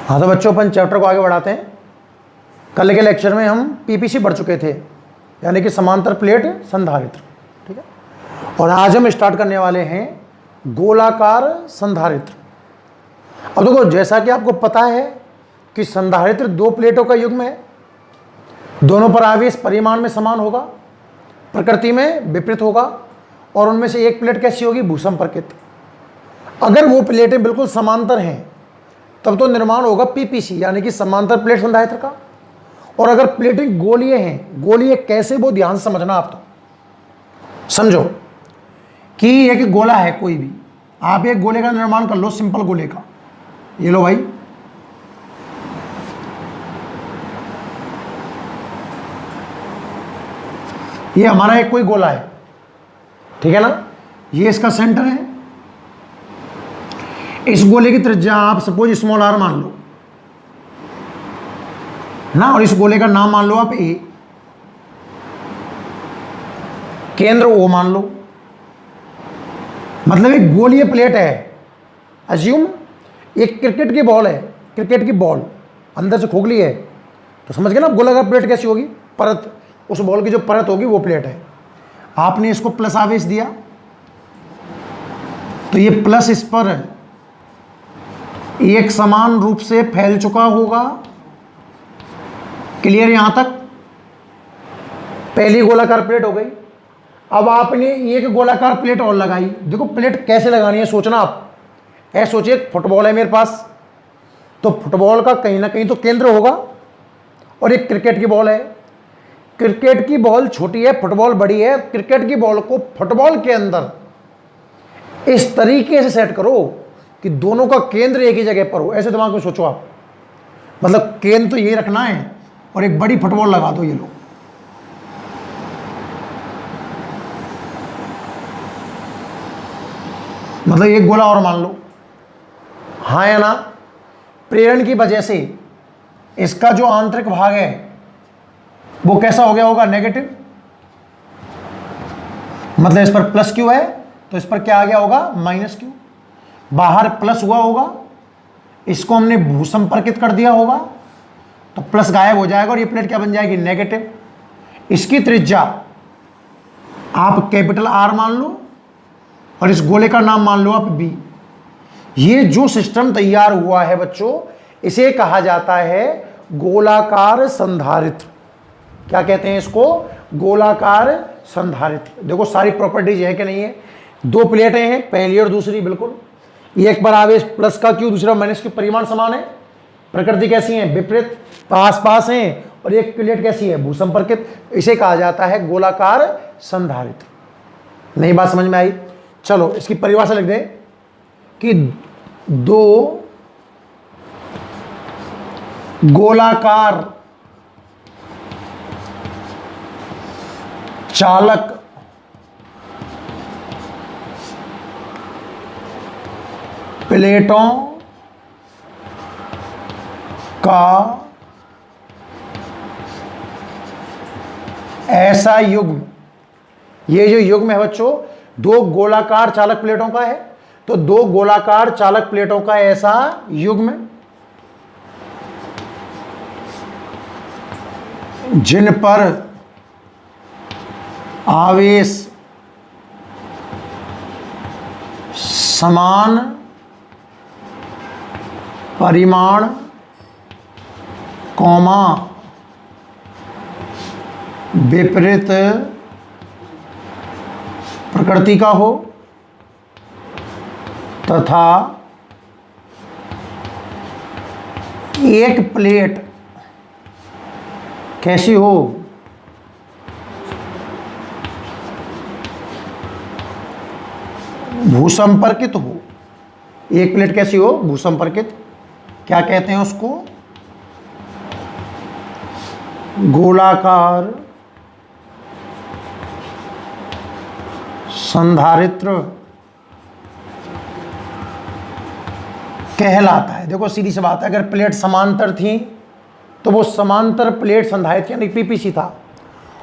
हाँ तो बच्चों, अपन चैप्टर को आगे बढ़ाते हैं। कल के लेक्चर में हम पीपीसी पढ़ चुके थे, यानी कि समांतर प्लेट संधारित्र, ठीक है। और आज हम स्टार्ट करने वाले हैं गोलाकार संधारित्र। अब देखो, जैसा कि आपको पता है कि संधारित्र दो प्लेटों का युग्म है, दोनों पर आवेश परिमाण में समान होगा, प्रकृति में विपरीत होगा, और उनमें से एक प्लेट कैसी होगी? भूसंपर्कित। अगर वो प्लेटें बिल्कुल समांतर हैं तब तो निर्माण होगा पीपीसी, यानी कि समांतर प्लेट संधारित्र का। और अगर प्लेटें गोलीय हैं, गोलीय कैसे, वो ध्यान से समझना। आप तो समझो कि एक गोला है कोई भी, आप एक गोले का निर्माण कर लो, सिंपल गोले का। ये लो भाई, ये हमारा एक कोई गोला है, ठीक है ना। ये इसका सेंटर है। इस गोले की त्रिज्या आप सपोज स्मॉल आर मान लो ना, और इस गोले का नाम मान लो आप ए, केंद्र ओ मान लो। मतलब एक गोलीय प्लेट है। अज्यूम एक क्रिकेट की बॉल है, क्रिकेट की बॉल अंदर से खोखली है, तो समझ गए ना गोलाकार प्लेट कैसी होगी? परत, उस बॉल की जो परत होगी वो प्लेट है। आपने इसको प्लस आवेश दिया तो ये प्लस इस पर एक समान रूप से फैल चुका होगा। क्लियर यहां तक? पहली गोलाकार प्लेट हो गई। अब आपने एक गोलाकार प्लेट और लगाई। देखो प्लेट कैसे लगानी है, सोचना आप। ऐसे सोचिए, फुटबॉल है मेरे पास, तो फुटबॉल का कहीं ना कहीं तो केंद्र होगा, और एक क्रिकेट की बॉल है। क्रिकेट की बॉल छोटी है, फुटबॉल बड़ी है। क्रिकेट की बॉल को फुटबॉल के अंदर इस तरीके से सेट करो कि दोनों का केंद्र एक ही जगह पर हो। ऐसे दिमाग में सोचो आप। मतलब केंद्र तो ये रखना है, और एक बड़ी फुटबॉल लगा दो। ये लो, मतलब एक गोला और मान लो, हाँ या ना। प्रेरण की वजह से इसका जो आंतरिक भाग है वो कैसा हो गया होगा? नेगेटिव। मतलब इस पर प्लस क्यू है तो इस पर क्या आ गया होगा? Minus Q. बाहर प्लस हुआ होगा, इसको हमने भूसंपर्कित कर दिया होगा, तो प्लस गायब हो जाएगा और ये प्लेट क्या बन जाएगी? नेगेटिव। इसकी त्रिज्या आप कैपिटल आर मान लो, और इस गोले का नाम मान लो आप बी। ये जो सिस्टम तैयार हुआ है बच्चों, इसे कहा जाता है गोलाकार संधारित्र। क्या कहते हैं इसको? गोलाकार संधारित्र। देखो सारी प्रॉपर्टीज है कि नहीं है? दो प्लेटें हैं, पहली और दूसरी, बिल्कुल एक पर आवेश प्लस का क्यू, दूसरा माइनस क्यू, परिमाण समान है। प्रकृति कैसी है? विपरीत, पास पास हैं, और एक प्लेट कैसी है? भूसंपर्कित। इसे कहा जाता है गोलाकार संधारित्र। नई बात समझ में आई? चलो इसकी परिभाषा लिख दें कि दो गोलाकार चालक प्लेटों का ऐसा युग्म। ये जो युग्म है बच्चों, दो गोलाकार चालक प्लेटों का है, तो दो गोलाकार चालक प्लेटों का ऐसा युग्म जिन पर आवेश समान परिमाण कौमा विपरीत प्रकृति का हो, तथा एक प्लेट कैसी हो? भूसंपर्कित हो। एक प्लेट कैसी हो? भूसंपर्कित। क्या कहते हैं उसको? गोलाकार संधारित्र कहलाता है। देखो सीधी सी बात है, अगर प्लेट समांतर थी तो वो समांतर प्लेट संधारित्र यानी पीपीसी था,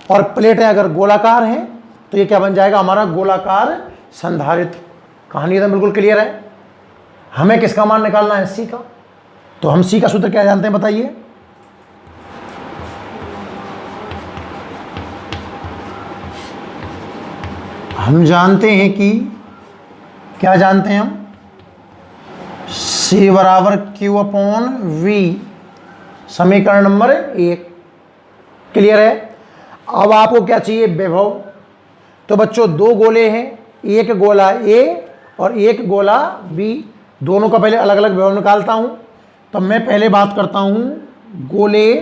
और प्लेटें अगर गोलाकार हैं तो ये क्या बन जाएगा? हमारा गोलाकार संधारित्र। कहानी एकदम बिल्कुल क्लियर है। हमें किसका मान निकालना है? सी का। तो हम सी का सूत्र क्या जानते हैं बताइए? हम जानते हैं कि क्या जानते हैं हम? C बराबर Q अपॉन V, समीकरण नंबर 1। क्लियर है? अब आपको क्या चाहिए? विभव। तो बच्चों दो गोले हैं, एक गोला A और एक गोला B, दोनों का पहले अलग अलग विभव निकालता हूं। तो मैं पहले बात करता हूं गोले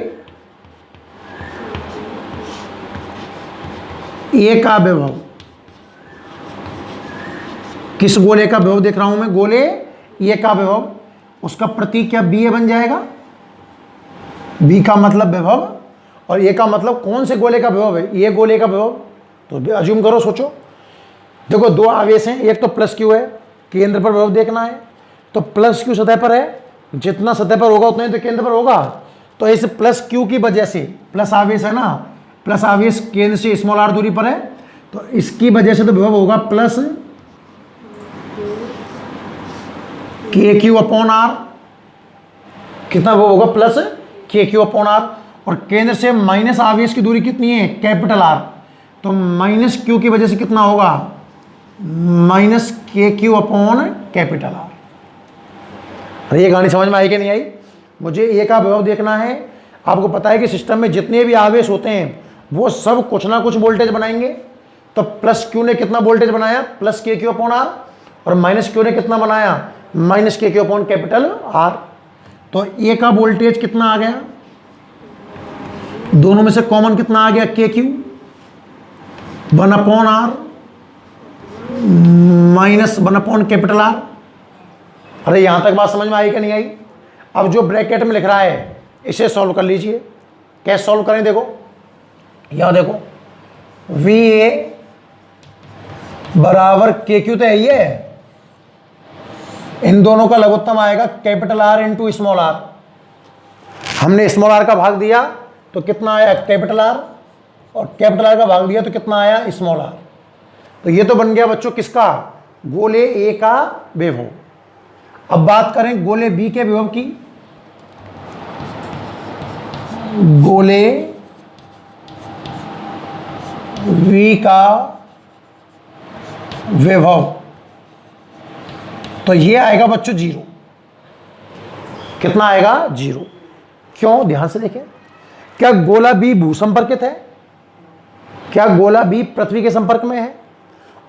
A का विभव। किस गोले का विभव देख रहा हूं मैं? गोले A का विभव। उसका प्रतीक क्या B बन जाएगा? B का मतलब विभव और A का मतलब कौन से गोले का विभव है? ये गोले का विभव। तो अज्यूम करो, सोचो। देखो दो आवेश हैं, एक तो प्लस Q है, केंद्र पर विभव देखना है। तो प्लस Q सतह पर है, जितना सतह पर होगा उतना ही तो केंद्र पर होगा। तो इस प्लस Q की वजह से, प्लस आवेश है ना, प्लस आवेश केंद्र से स्मॉल r दूरी पर है, तो इसकी वजह से तो विभव होगा प्लस KQ अपॉन R। कितना विभव होगा? Plus KQ upon R। और केंद्र से माइनस आवेश की दूरी कितनी है? Capital R। तो माइनस Q की वजह से कितना होगा? Minus KQ upon capital R। अरे ये कहानी समझ में आई कि नहीं आई? मुझे ए का विभव देखना है। आपको पता है कि सिस्टम में जितने भी आवेश होते हैं वो सब कुछ ना कुछ वोल्टेज बनाएंगे। तो प्लस Q ने कितना वोल्टेज बनाया? Plus KQ upon R। और माइनस Q ने कितना बनाया? Minus KQ upon capital R। तो ए का वोल्टेज कितना आ गया? दोनों में से कॉमन कितना आ गया? KQ 1 upon R minus 1 upon capital R। अरे यहां तक बात समझ में आई कि नहीं आई? अब जो ब्रैकेट में लिख रहा है इसे सॉल्व कर लीजिए। कैसे सॉल्व करें? देखो यहां देखो, VA बराबर KQ तो है ही है, इन दोनों का लघुत्तम आएगा capital R into small r। हमने स्मॉल r का भाग दिया तो कितना आया? Capital R। और कैपिटल R का भाग दिया तो कितना आया? Small r। तो ये तो बन गया बच्चों किसका? गोले A का विभव। अब बात करें गोले B के विभव की। गोले V का विभव तो ये आएगा बच्चों 0। कितना आएगा? 0। क्यों? ध्यान से देखें। क्या गोला B भूसंपर्कित है? क्या गोला B पृथ्वी के संपर्क में है?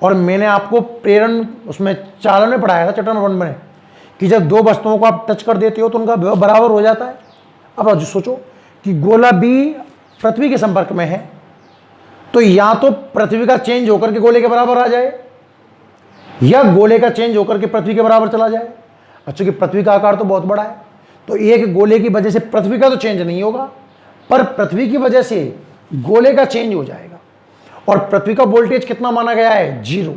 और मैंने आपको प्रेरण उसमें चालन में पढ़ाया था, चैप्टर नंबर 1 में, कि जब दो वस्तुओं को आप टच कर देते हो तो उनका विभव बराबर हो जाता है। अब सोचो कि गोला B पृथ्वी के संपर्क में है, तो या तो पृथ्वी का चेंज होकर के गोले के बराबर आ जाए या गोले का चेंज होकर के पृथ्वी के बराबर चला जाए। अच्छा कि पृथ्वी का आकार तो बहुत बड़ा है, तो एक गोले की वजह से पृथ्वी का तो चेंज नहीं होगा, पर पृथ्वी की वजह से गोले का चेंज हो जाएगा। और पृथ्वी का वोल्टेज कितना माना गया है? 0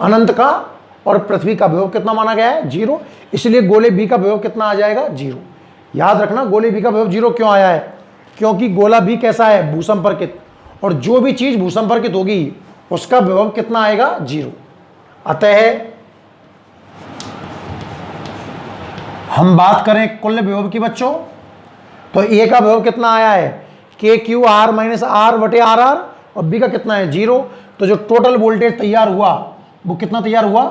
अनंत का। और पृथ्वी का विभव कितना माना गया है? 0। इसलिए गोले B का विभव कितना आ जाएगा? 0। याद रखना गोले B का विभव 0 क्यों आया है? क्योंकि गोला B कैसा है? भूसंपर्कित। और जो भी चीज भूसंपर्कित होगी उसका विभव कितना आएगा? 0। अतः हम बात करें कुल विभव की बच्चों, तो A का विभव कितना आया है? KQ R माइनस R बटे RR। और B का कितना है? 0। तो जो टोटल वोल्टेज तैयार हुआ वो कितना तैयार हुआ?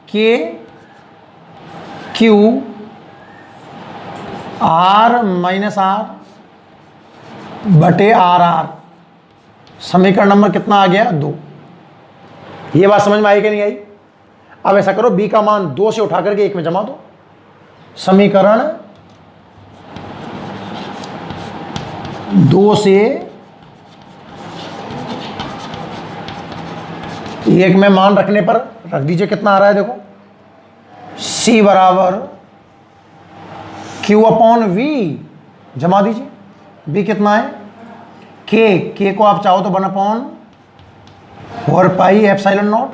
KQ R माइनस R बटे RR। समीकरण नंबर कितना आ गया? 2। ये बात समझ में आई कि नहीं आई? अब ऐसा करो, B का मान 2 से उठा करके 1 में जमा दो। समीकरण 2 से 1 में मान रखने पर रख दीजिए, कितना आ रहा है देखो, C बराबर Q अपॉन V, जमा दीजिए। B कितना है? K को आप चाहो तो 1 upon 4 pi epsilon not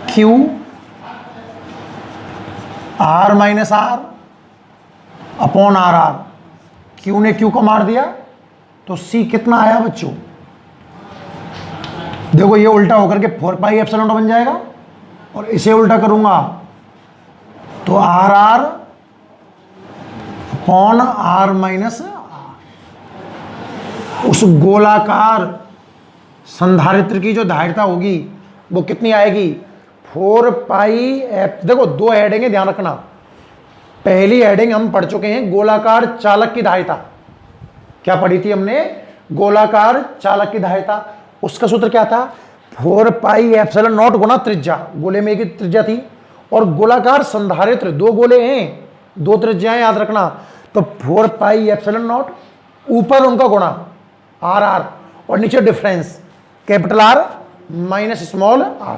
Q R minus R upon RR। Q ने Q को मार दिया तो C कितना आया बच्चों? देखो ये उल्टा होकर के 4 पाई एप्सिलॉन नॉट बन जाएगा, और इसे उल्टा करूंगा तो RR upon R minus R. उस गोलाकार संधारित्र की जो धारिता होगी वो कितनी आएगी, 4 पाई एफ। देखो दो हेडिंग है, ध्यान रखना। पहली हेडिंग हम पढ़ चुके हैं गोलाकार चालक की धारिता। क्या पढ़ी थी हमने, गोलाकार चालक की धारिता। उसका सूत्र क्या था, 4 पाई एप्सिलॉन नॉट गुना त्रिज्या। गोले में एक त्रिज्या थी और गोलाकार संधारित्र दो गोले हैं, दो त्रिज्याएं, याद रखना। तो 4 पाई एप्सिलॉन नॉट, ऊपर उनका गुणा आर आर और नीचे difference capital R minus small R.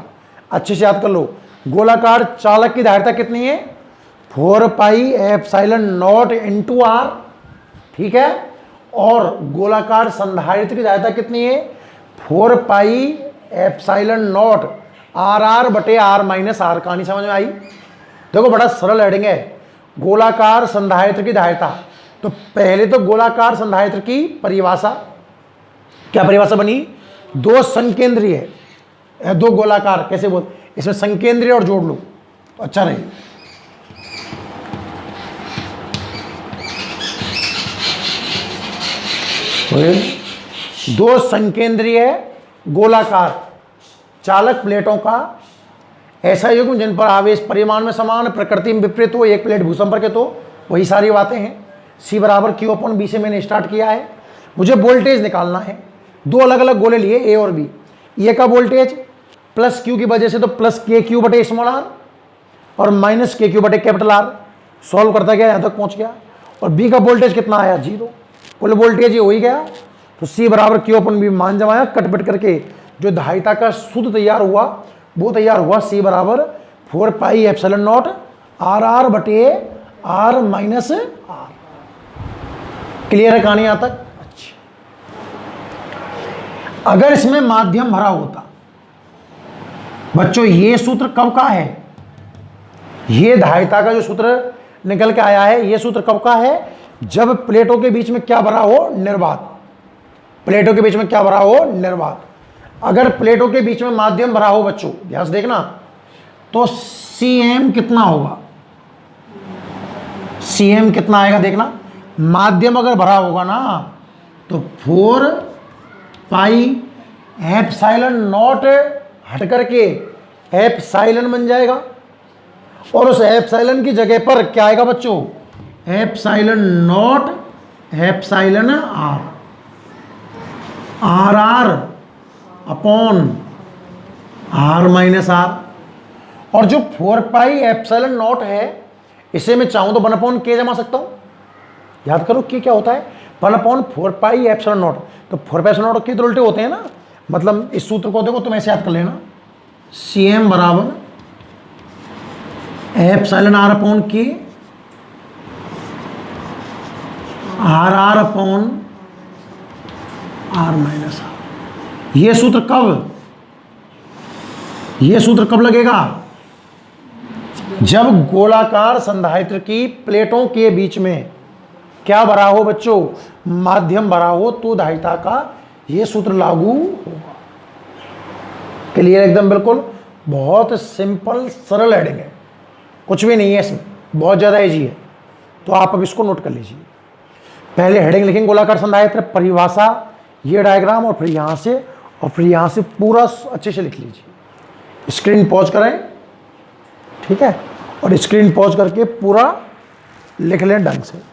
अच्छे से याद कर लो, गोलाकार चालक की धारिता कितनी है, 4 pi epsilon naught into R, ठीक है। और गोलाकार संधारित्र की धारिता कितनी है, 4 pi epsilon naught R R बटे आर माइनस आर। कहानी समझ में आई। देखो बड़ा सरल हेडिंग है, गोलाकार संधारित्र की धारिता। तो पहले तो गोलाकार संधारित्र की परिभाषा, क्या परिभाषा बनी, दो संकेंद्रीय, दो गोलाकार, कैसे बोल, इसमें संकेंद्रीय और जोड़ लो, अच्छा रहे। दो संकेंद्रीय गोलाकार चालक प्लेटों का ऐसा युग्म जिन पर आवेश परिमाण में समान, प्रकृति में विपरीत हो, एक प्लेट भूसंपर्कित हो, वही सारी बातें हैं। C बराबर Q अपॉन B से मैंने स्टार्ट किया है। मुझे वोल्टेज निकालना है। दो अलग अलग गोले लिए A और B। ए का वोल्टेज प्लस Q की वजह से तो प्लस KQ बटे स्मॉल आर और माइनस KQ बटे कैपिटल आर। सॉल्व करता गया, यहाँ तक पहुँच गया। और B का वोल्टेज कितना आया, 0। कुल वोल्टेज ये हो ही गया। तो C बराबर Q अपॉन B मान जमाया, कटपिट करके जो धारिता का सूत्र तैयार हुआ वो तैयार हुआ, C बराबर 4 pi epsilon naught R R बटे आर माइनस आर। क्लियर है कहानी यहां तक। अच्छा, अगर इसमें माध्यम भरा होता, बच्चों ये सूत्र कब का है, ये धारिता का जो सूत्र निकल के आया है, ये सूत्र कब का है, जब प्लेटों के बीच में क्या भरा हो, निर्वात। प्लेटों के बीच में क्या भरा हो, निर्वात। अगर प्लेटों के बीच में माध्यम भरा हो बच्चों, ध्यान से देखना, तो Cm कितना होगा, Cm कितना आएगा देखना। माध्यम अगर भरा होगा ना तो 4 पाई एप्सिलॉन नॉट हट करके एप्सिलॉन बन जाएगा और उस एप्सिलॉन की जगह पर क्या आएगा बच्चों, epsilon naught epsilon R, R R upon R minus R. और जो 4 पाई एप्सिलॉन नॉट है इसे मैं चाहूं तो 1 अपॉन के जमा सकता हूं। याद करो कि क्या होता है, 1 अपॉन 4 पाई एप्सिलॉन नॉट। तो 4 पाई एप्सिलॉन नॉट के तो उल्टे होते हैं ना, मतलब इस सूत्र को देखो तुम ऐसे याद कर लेना, Cm बराबर एप्सिलॉन आर अपॉन के R R upon R minus R. ये सूत्र कब, ये सूत्र कब लगेगा, जब गोलाकार संधारित्र की प्लेटों के बीच में क्या भरा हो बच्चों, माध्यम भरा हो, तो धारिता का ये सूत्र लागू होगा। क्लियर एकदम, बिल्कुल बहुत सिंपल सरल हेडिंग है, कुछ भी नहीं है इसमें, बहुत ज़्यादा इजी है। तो आप अब इसको नोट कर लीजिए। पहले हेडिंग लिखेंगे गोलाकार संधारित्र, परिभाषा, ये डायग्राम, और फिर यहाँ से, और फिर यहाँ से पूरा अच्छे से लिख लीजिए। स्क्रीन पॉज करें, ठीक है, और स्क्रीन पॉज करके पूरा लिख लें ढंग से।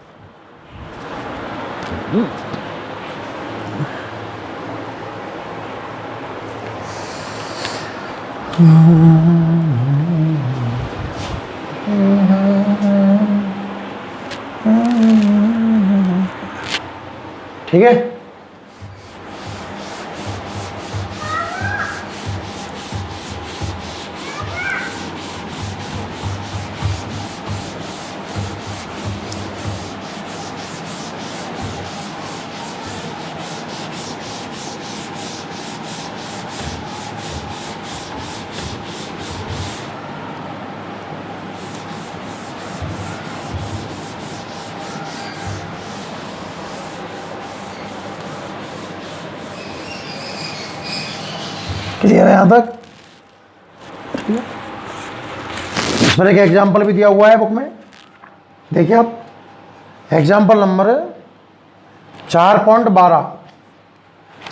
ठीक है, क्लियर है यहाँ तक। इस पर एक एग्जाम्पल भी दिया हुआ है बुक में, देखिए आप, एग्जाम्पल नंबर 4.12,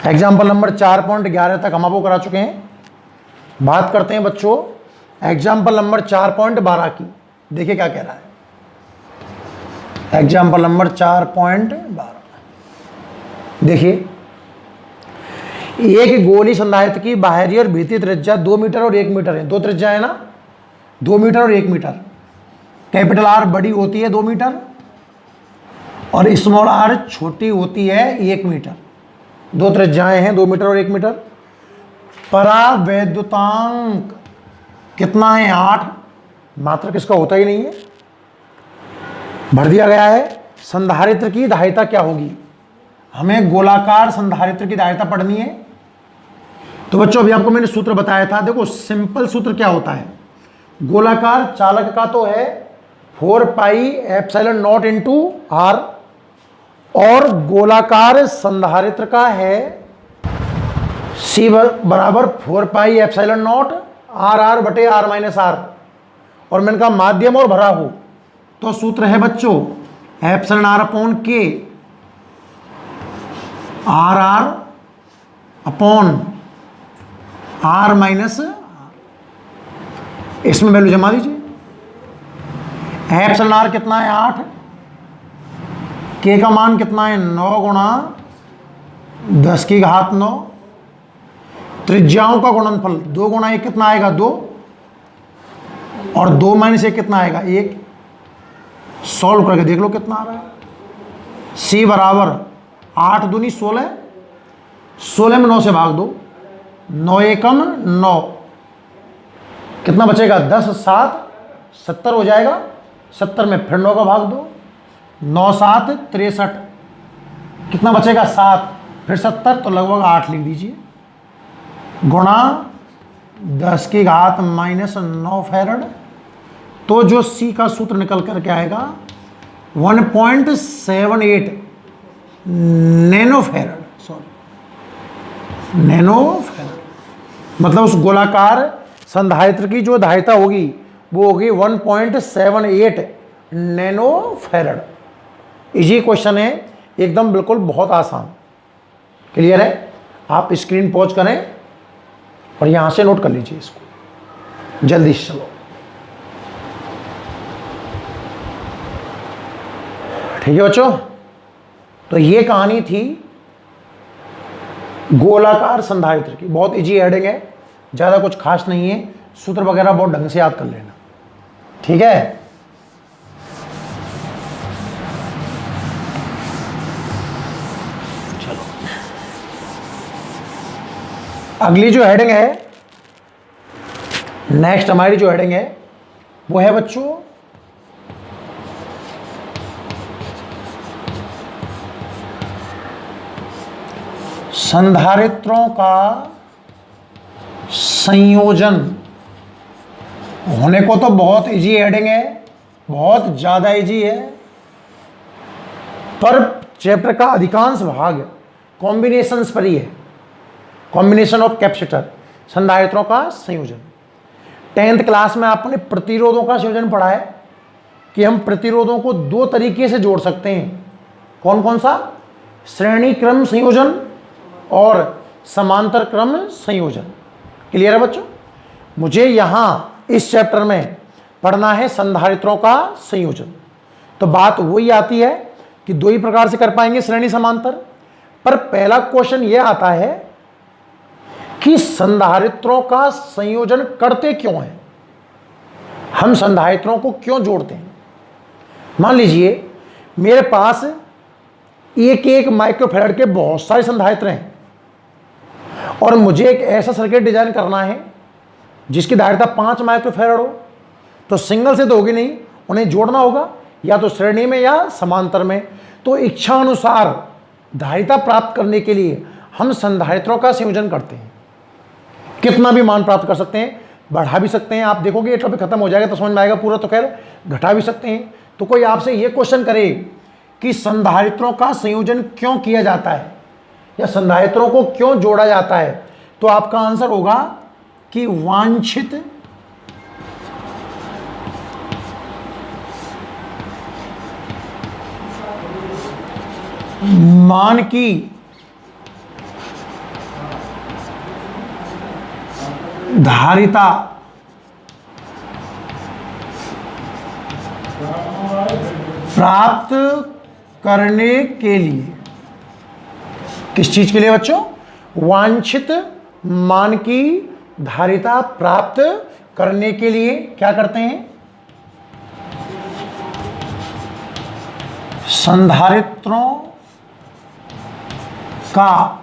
एग्जाम्पल नंबर 4.11 तक हम आपको करा चुके हैं। बात करते हैं बच्चों एग्जाम्पल नंबर 4.12 की। देखिए क्या कह रहा है एग्जाम्पल नंबर 4.12। देखिए, एक गोली संधारित्र की बाहरी और भीतरी त्रिज्या 2 मीटर और 1 मीटर है। दो त्रिज्या है ना, 2 मीटर और 1 मीटर। कैपिटल आर बड़ी होती है 2 मीटर और स्मॉल आर छोटी होती है 1 मीटर। दो त्रिज्याएं हैं 2 मीटर और 1 मीटर। परावैद्युतांक कितना है 8, मात्रक इसका होता ही नहीं है, भर दिया गया है। संधारित्र की धारिता क्या होगी, हमें गोलाकार संधारित्र की धारिता पढ़नी है। तो बच्चों अभी आपको मैंने सूत्र बताया था, देखो सिंपल सूत्र क्या होता है। गोलाकार चालक का तो है 4 pi epsilon naught into R, और गोलाकार संधारित्र का है सी बराबर 4 pi epsilon naught R R बटे आर माइनस आर, और मैंने कहा माध्यम और भरा हो तो सूत्र है बच्चों एप्सिलॉन आर अपॉन के R R upon R minus R. इसमें वैल्यू जमा दीजिए। एप्सिलॉन आर कितना है 8, के का मान कितना है 9 गुणा 10 की घात 9। त्रिज्याओं का गुणनफल 2 गुणा 1 कितना आएगा 2, और 2 माइनस 1 कितना आएगा 1। सॉल्व करके देख लो कितना आ रहा है। सी बराबर 8 दूनी 16, 16 में 9 से भाग दो, 9 एकम 9, कितना बचेगा 10 7 70 हो जाएगा। 70 में फिर 9 का भाग दो, 9 7 63, कितना बचेगा 7, फिर 70, तो लगभग 8 लिख दीजिए, गुणा 10 की घात माइनस 9 फैरड। तो जो सी का सूत्र निकल करके आएगा 1.78 nano farad, sorry nano farad. मतलब उस गोलाकार संधारित्र की जो धारिता होगी वो होगी 1.78 नैनो फैरड। इजी क्वेश्चन है एकदम, बिल्कुल बहुत आसान। क्लियर है? आप स्क्रीन पॉज करें और यहां से नोट कर लीजिए इसको जल्दी से। चलो ठीक है बच्चों, तो ये कहानी थी गोलाकार संधारित्र की। बहुत इजी हेडिंग है, ज़्यादा कुछ खास नहीं है, सूत्र वगैरह बहुत ढंग से याद कर लेना। ठीक है, चलो अगली जो हेडिंग है, नेक्स्ट हमारी जो हेडिंग है वो है बच्चों संधारित्रों का संयोजन। होने को तो बहुत इजी हेडिंग है, बहुत ज़्यादा इजी है, पर चैप्टर का अधिकांश भाग कॉम्बिनेशंस पर ही है। कॉम्बिनेशन ऑफ कैपेसिटर, संधारित्रों का संयोजन। 10th क्लास में आपने प्रतिरोधों का संयोजन पढ़ा है कि हम प्रतिरोधों को 2 तरीके से जोड़ सकते हैं। कौन कौन सा? श्रेणी क्रम संयोजन और समांतर क्रम संयोजन। क्लियर है बच्चों? मुझे यहां इस चैप्टर में पढ़ना है संधारित्रों का संयोजन। तो बात वही आती है कि 2 ही प्रकार से कर पाएंगे, श्रेणी समांतर। पर पहला क्वेश्चन यह आता है कि संधारित्रों का संयोजन करते क्यों हैं, हम संधारित्रों को क्यों जोड़ते हैं। मान लीजिए मेरे पास एक माइक्रोफैराड के बहुत सारे संधारित्र हैं और मुझे एक ऐसा सर्किट डिजाइन करना है जिसकी धारिता 5 माइक्रोफैराड हो, तो सिंगल से तो होगी नहीं, उन्हें जोड़ना होगा या तो श्रेणी में या समांतर में। तो इच्छा अनुसार धारिता प्राप्त करने के लिए हम संधारित्रों का संयोजन करते हैं। कितना भी मान प्राप्त कर सकते हैं, बढ़ा भी सकते हैं। आप देखोगे ये टॉपिक खत्म हो जाएगा तो समझ में आएगा पूरा, तो खैर घटा भी सकते हैं। तो कोई आपसे ये क्वेश्चन करे कि संधारित्रों का संयोजन क्यों किया जाता है या संधारित्रों को क्यों जोड़ा जाता है, तो आपका आंसर होगा कि वांछित मान की धारिता प्राप्त करने के लिए, किस चीज के लिए बच्चों? वांछित मान की धारिता प्राप्त करने के लिए क्या करते हैं? संधारित्रों का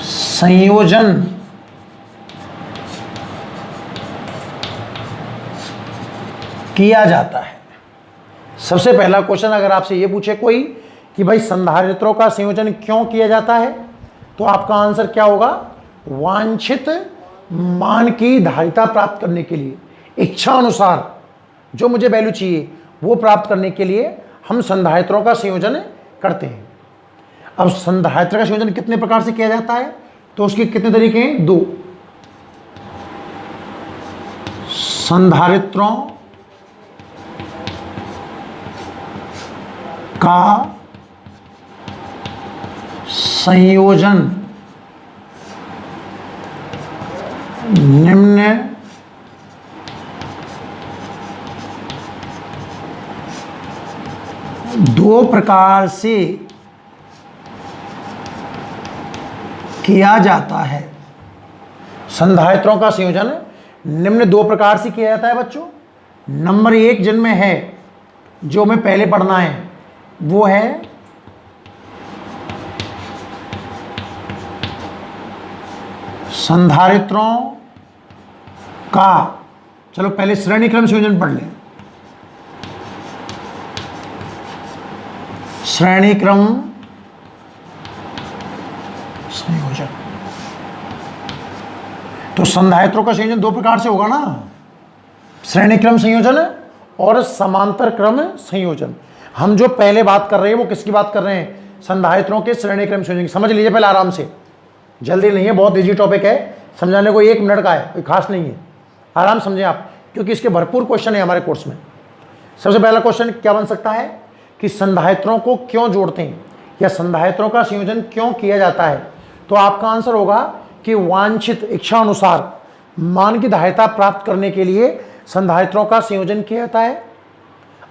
संयोजन किया जाता है। सबसे पहला क्वेश्चन अगर आपसे यह पूछे कोई कि भाई संधारित्रों का संयोजन क्यों किया जाता है, तो आपका आंसर क्या होगा? वांछित मान की धारिता प्राप्त करने के लिए, इच्छा अनुसार जो मुझे वैल्यू चाहिए वो प्राप्त करने के लिए हम संधारित्रों का संयोजन करते हैं। अब संधारित्र का संयोजन कितने प्रकार से किया जाता है, तो उसके कितने तरीके हैं? 2। संधारित्रों का संयोजन निम्न दो प्रकार से किया जाता है। संधारित्रों का संयोजन निम्न 2 प्रकार से किया जाता है बच्चों। नंबर 1 जिनमें है, जो हमें पहले पढ़ना है, वो है संधारित्रों का, चलो पहले श्रेणी क्रम संयोजन पढ़ लें। श्रेणी क्रम संयोजन, तो संधारित्रों का संयोजन 2 प्रकार से होगा ना, श्रेणी क्रम संयोजन और समांतर क्रम संयोजन। हम जो पहले बात कर रहे हैं वो किसकी बात कर रहे हैं? संधारित्रों के श्रेणी क्रम संयोजन। समझ लीजिए पहले आराम से, जल्दी नहीं है, बहुत इजी टॉपिक है, समझाने को 1 मिनट का है, कोई खास नहीं है, आराम समझें आप, क्योंकि इसके भरपूर क्वेश्चन है हमारे कोर्स में। सबसे पहला क्वेश्चन क्या बन सकता है कि संधारित्रों को क्यों जोड़ते हैं या संधारित्रों का संयोजन क्यों किया जाता है, तो आपका आंसर होगा कि वांछित इच्छा अनुसार मान की धारिता प्राप्त करने के लिए संधारित्रों का संयोजन किया जाता है।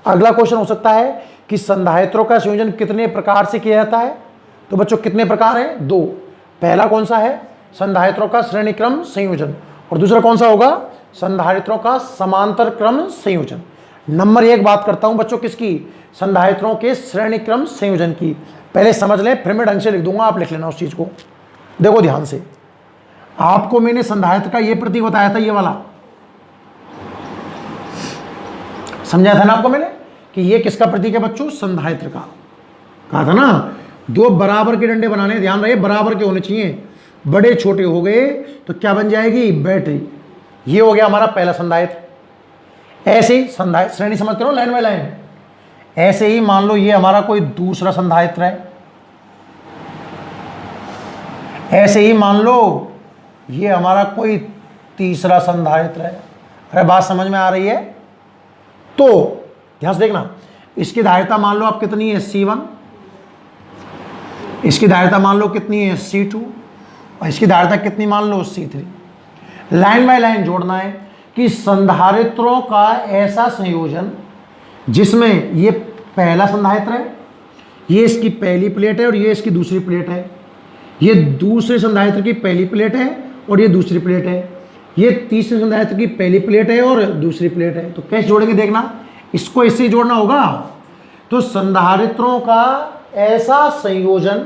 अगला क्वेश्चन हो सकता है कि संधारित्रों का संयोजन कितने प्रकार से किया जाता है, तो बच्चों कितने प्रकार हैं? 2। पहला कौन सा है? संधारित्रों का श्रेणी क्रम संयोजन, और दूसरा कौन सा होगा? संधारित्रों का समांतर क्रम संयोजन। नंबर 1 बात करता हूं बच्चों किसकी? संधारित्रों के श्रेणी क्रम संयोजन की। पहले समझ लें, फिर मैं ढंग से लिख दूंगा, आप लिख लेना उस चीज को। देखो ध्यान से, आपको मैंने संधारित्र का ये प्रतीक बताया था, ये वाला समझाया था ना आपको मैंने कि ये किसका प्रतीक है बच्चों? संधारित्र का। कहा था ना 2 बराबर के डंडे बनाने, ध्यान रहे बराबर के होने चाहिए, बड़े छोटे हो गए तो क्या बन जाएगी? बैटरी। ये हो गया हमारा पहला संधारित्र। ऐसे ही संधारित्र श्रेणी समझते हो, लाइन बाय लाइन। ऐसे ही मान लो ये हमारा कोई दूसरा संधारित्र है, ऐसे ही मान लो ये हमारा कोई तीसरा संधारित्र है। अरे बात समझ में आ रही है? तो ध्यान से देखना, इसकी धारिता मान लो आप कितनी है? C1। इसकी धारिता मान लो कितनी है? C2। और इसकी धारिता कितनी मान लो? C3। लाइन बाय लाइन जोड़ना है कि संधारित्रों का ऐसा संयोजन जिसमें ये पहला संधारित्र है, ये इसकी पहली प्लेट है और ये इसकी दूसरी प्लेट है, ये दूसरे संधारित्र की पहली प्लेट है और ये दूसरी प्लेट है, ये तीसरे संधारित्र की पहली प्लेट है और दूसरी प्लेट है। तो कैसे जोड़ेंगे देखना, इसको इससे जोड़ना होगा। तो संधारित्रों का ऐसा संयोजन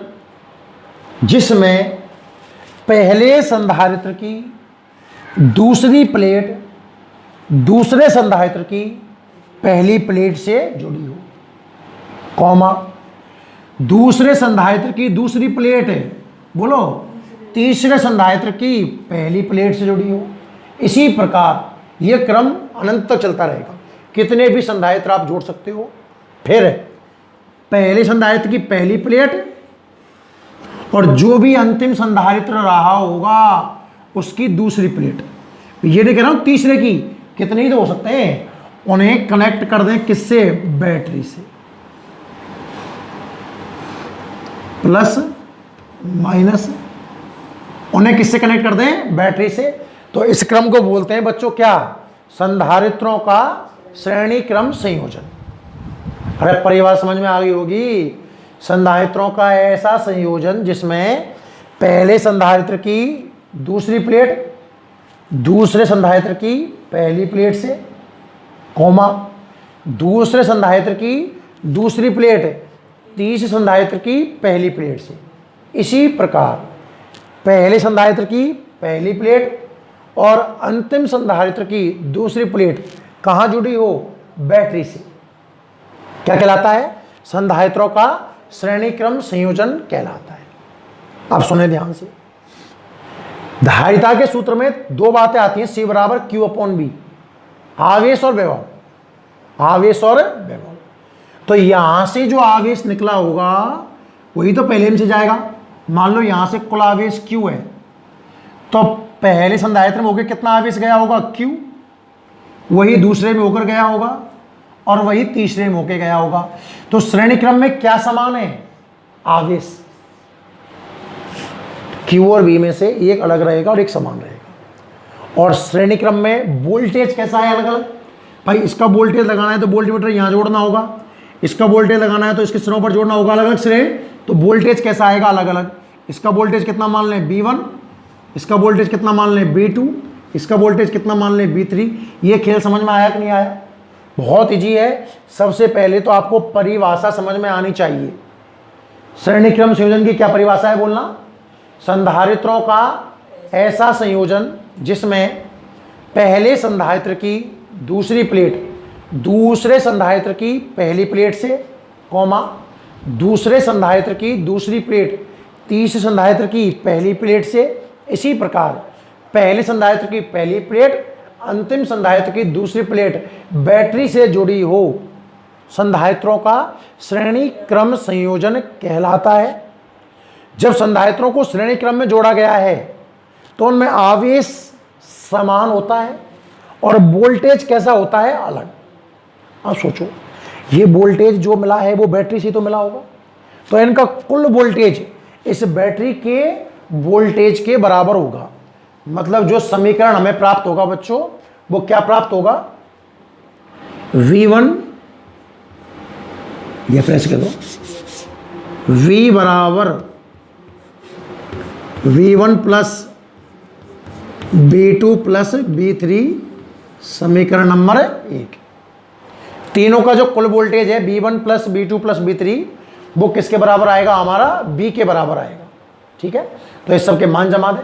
जिसमें पहले संधारित्र की दूसरी प्लेट दूसरे संधारित्र की पहली प्लेट से जुड़ी हो, कॉमा दूसरे संधारित्र की दूसरी प्लेट है, बोलो, तीसरे संधारित्र की पहली प्लेट से जुड़ी हो। इसी प्रकार यह क्रम अनंत तक चलता रहेगा, कितने भी संधारित्र आप जोड़ सकते हो। फिर पहले संधारित्र की पहली प्लेट और जो भी अंतिम संधारित्र रहा होगा उसकी दूसरी प्लेट। ये नहीं कह रहा हूं तीसरे की, कितने ही तो हो सकते हैं, उन्हें कनेक्ट कर दें किससे, बैटरी से, प्लस माइनस उन्हें किससे कनेक्ट कर दें, बैटरी से। तो इस क्रम को बोलते हैं बच्चों क्या, संधारित्रों का श्रेणी क्रम संयोजन। अरे परिवार समझ में आ गई होगी। संधारित्रों का ऐसा संयोजन जिसमें पहले संधारित्र की दूसरी प्लेट दूसरे संधारित्र की पहली प्लेट से, कोमा दूसरे संधारित्र की दूसरी प्लेट तीसरे संधारित्र की पहली प्लेट से। इसी प्रकार पहले संधारित्र की पहली प्लेट और अंतिम संधारित्र की दूसरी प्लेट कहाँ जुड़ी हो, बैटरी से, क्या कहलाता है, संधारित्रों का श्रेणी क्रम संयोजन कहलाता है। अब सुने ध्यान से, धारिता के सूत्र में दो बातें आती हैं, C बराबर Q अपॉन B, आवेश और विभव, आवेश और विभव। तो यहां से जो आवेश निकला होगा वही तो पहले से जाएगा। मान लो यहां से कुल आवेश Q है, तो पहले संधारित्र में होकर कितना आवेश गया होगा, Q, वही दूसरे में होकर गया होगा और वही तीसरे में होकर गया होगा। तो श्रेणी क्रम में क्या समान है, आवेश। Q और B में से एक अलग रहेगा और एक समान रहेगा। और श्रेणी क्रम में वोल्टेज कैसा है, अलग अलग। भाई इसका वोल्टेज लगाना है तो वोल्टमीटर यहां जोड़ना होगा, इसका वोल्टेज लगाना है तो इसके सिरों पर जोड़ना होगा, अलग अलग सिरे। तो वोल्टेज कैसा आएगा, अलग अलग। इसका वोल्टेज कितना मान लें, B1, इसका वोल्टेज कितना मान लें, B2, इसका वोल्टेज कितना मान लें, B3। ये खेल समझ में आया कि नहीं आया? बहुत इजी है। सबसे पहले तो आपको परिभाषा समझ में आनी चाहिए। श्रेणी क्रम संयोजन की क्या परिभाषा है बोलना, संधारित्रों का ऐसा संयोजन जिसमें पहले संधारित्र की दूसरी प्लेट दूसरे संधारित्र की पहली प्लेट से, कोमा दूसरे संधारित्र की दूसरी प्लेट तीसरे संधारित्र की पहली प्लेट से। इसी प्रकार पहले संधारित्र की पहली प्लेट अंतिम संधारित्र की दूसरी प्लेट बैटरी से जुड़ी हो, संधारित्रों का श्रेणी क्रम संयोजन कहलाता है। जब संधारित्रों को श्रेणी क्रम में जोड़ा गया है तो उनमें आवेश समान होता है और वोल्टेज कैसा होता है, अलग। अब सोचो, ये वोल्टेज जो मिला है वो बैटरी से तो मिला होगा, तो इनका कुल वोल्टेज इस बैटरी के वोल्टेज के बराबर होगा। मतलब जो समीकरण हमें प्राप्त होगा बच्चों, वो क्या प्राप्त होगा, V1, ये प्रेस कर दो, V बराबर V1 plus B2 plus B3, समीकरण नंबर 1। तीनों का जो कुल वोल्टेज है V1 plus B2 plus B3, वो किसके बराबर आएगा, हमारा B के बराबर आएगा। ठीक है, तो इस सब के मान जमा दें।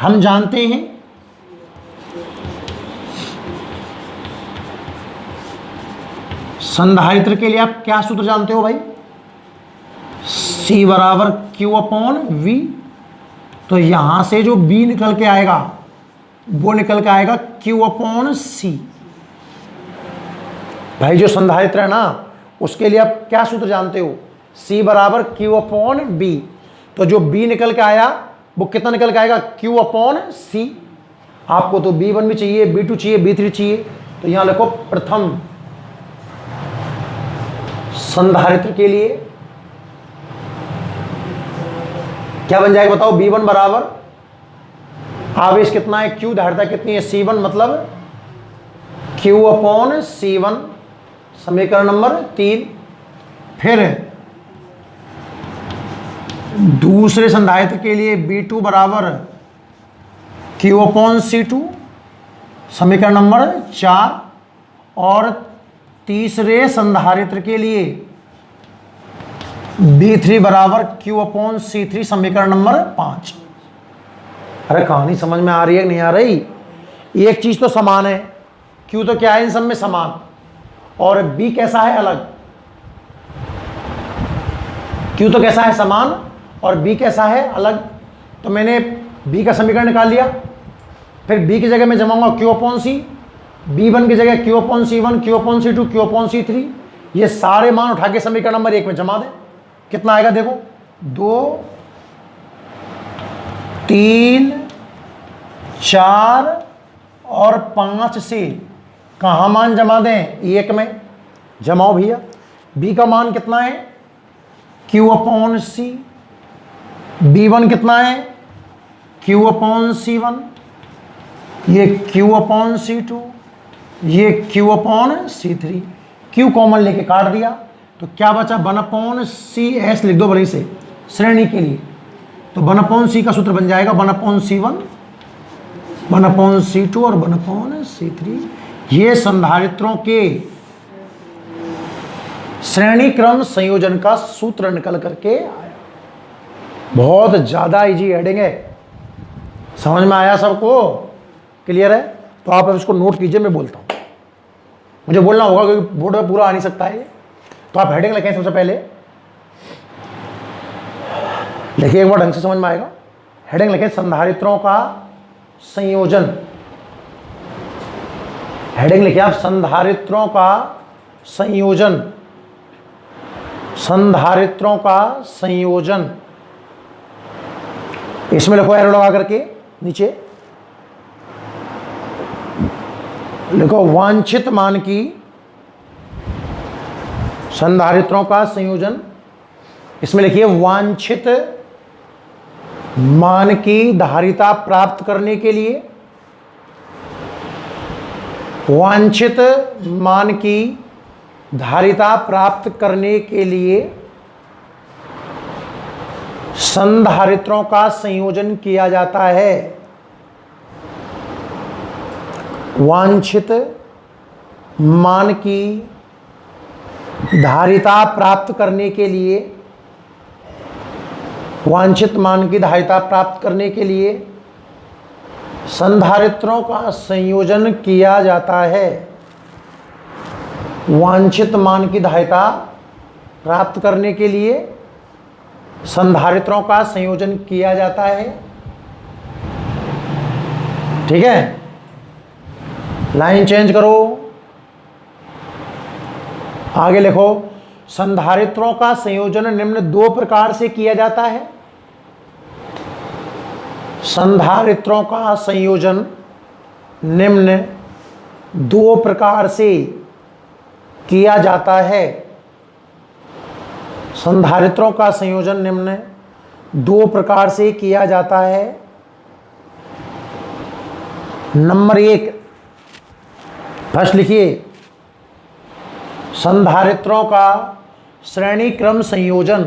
हम जानते हैं संधारित्र के लिए आप क्या सूत्र जानते हो भाई, C बराबर Q अपॉन V। तो यहां से जो B निकल के आएगा वो निकल के आएगा Q अपॉन C। भाई जो संधारित्र है ना, उसके लिए आप क्या सूत्र जानते हो, C बराबर Q अपॉन B। तो जो B निकल के आया वो कितना निकल के आएगा, Q अपॉन C। आपको तो B1 भी चाहिए, B2 चाहिए, B3 चाहिए, तो यहां लिखो प्रथम संधारित्र के लिए क्या बन जाएगा बताओ, B1 बराबर आवेश कितना है, Q, धारिता कितनी है, C1, मतलब Q अपॉन C1, समीकरण नंबर 3। फिर दूसरे संधारित्र के लिए B2 बराबर Q अपॉन C2, समीकरण नंबर 4। और तीसरे संधारित्र के लिए B3 बराबर Q अपॉन C3, समीकरण नंबर 5। अरे कहानी समझ में आ रही है कि नहीं आ रही? एक चीज तो समान है, Q तो क्या है इन सब में समान, और B कैसा है, अलग। Q तो कैसा है, समान, और B कैसा है, अलग। तो मैंने B का समीकरण निकाल लिया, फिर B की जगह में जमाऊंगा Q अपॉन C, B1 की जगह Q upon C1, Q upon C2, Q upon C3। ये सारे मान उठा के समीकरण नंबर 1 में जमा दें। कितना आएगा देखो, 2, 3, 4 और 5 से कहाँ मान जमा दें? एक में जमाओ भैया। b का मान कितना है? Q/C। b1 कितना है? Q/C1। ये Q/C2, ये Q/C3। Q कॉमन लेके काट दिया तो क्या बचा? 1/CS लिख दो भले से श्रेणी के लिए। तो 1/C का सूत्र बन जाएगा 1/C1, 1/C2 और 1/C3। ये संधारित्रों के श्रेणी क्रम संयोजन का सूत्र निकल करके आया। बहुत ज्यादा इजी हेडिंग है। समझ में आया सबको? क्लियर है? तो आप इसको नोट कीजिए, मैं बोलता हूं, मुझे बोलना होगा क्योंकि बोर्ड में पूरा आ नहीं सकता है। तो आप हेडिंग लिखें। सबसे पहले लिखिए, एक बार ढंग से समझ में आएगा। हेडिंग लिखें, संधारित्रों का संयोजन। हेडिंग लिखिए आप, संधारित्रों का संयोजन। संधारित्रों का संयोजन। इसमें लिखो एरो लगा करके नीचे लिखो वांछित मान की, संधारित्रों का संयोजन। इसमें लिखिए वांछित मान की धारिता प्राप्त करने के लिए, वांछित मान की धारिता प्राप्त करने के लिए संधारित्रों का संयोजन किया जाता है। वांछित मान की धारिता प्राप्त करने के लिए, वांछित मान की धारिता प्राप्त करने के लिए संधारित्रों का संयोजन किया जाता है। वांछित मान की धारिता प्राप्त करने के लिए संधारित्रों का संयोजन किया जाता है। ठीक है, लाइन चेंज करो, आगे लिखो, संधारित्रों का संयोजन निम्न दो प्रकार से किया जाता है। संधारित्रों का संयोजन निम्न दो प्रकार से किया जाता है। संधारित्रों का संयोजन निम्न दो प्रकार से किया जाता है। नंबर 1, फर्स्ट लिखिए, संधारित्रों का श्रेणी क्रम संयोजन।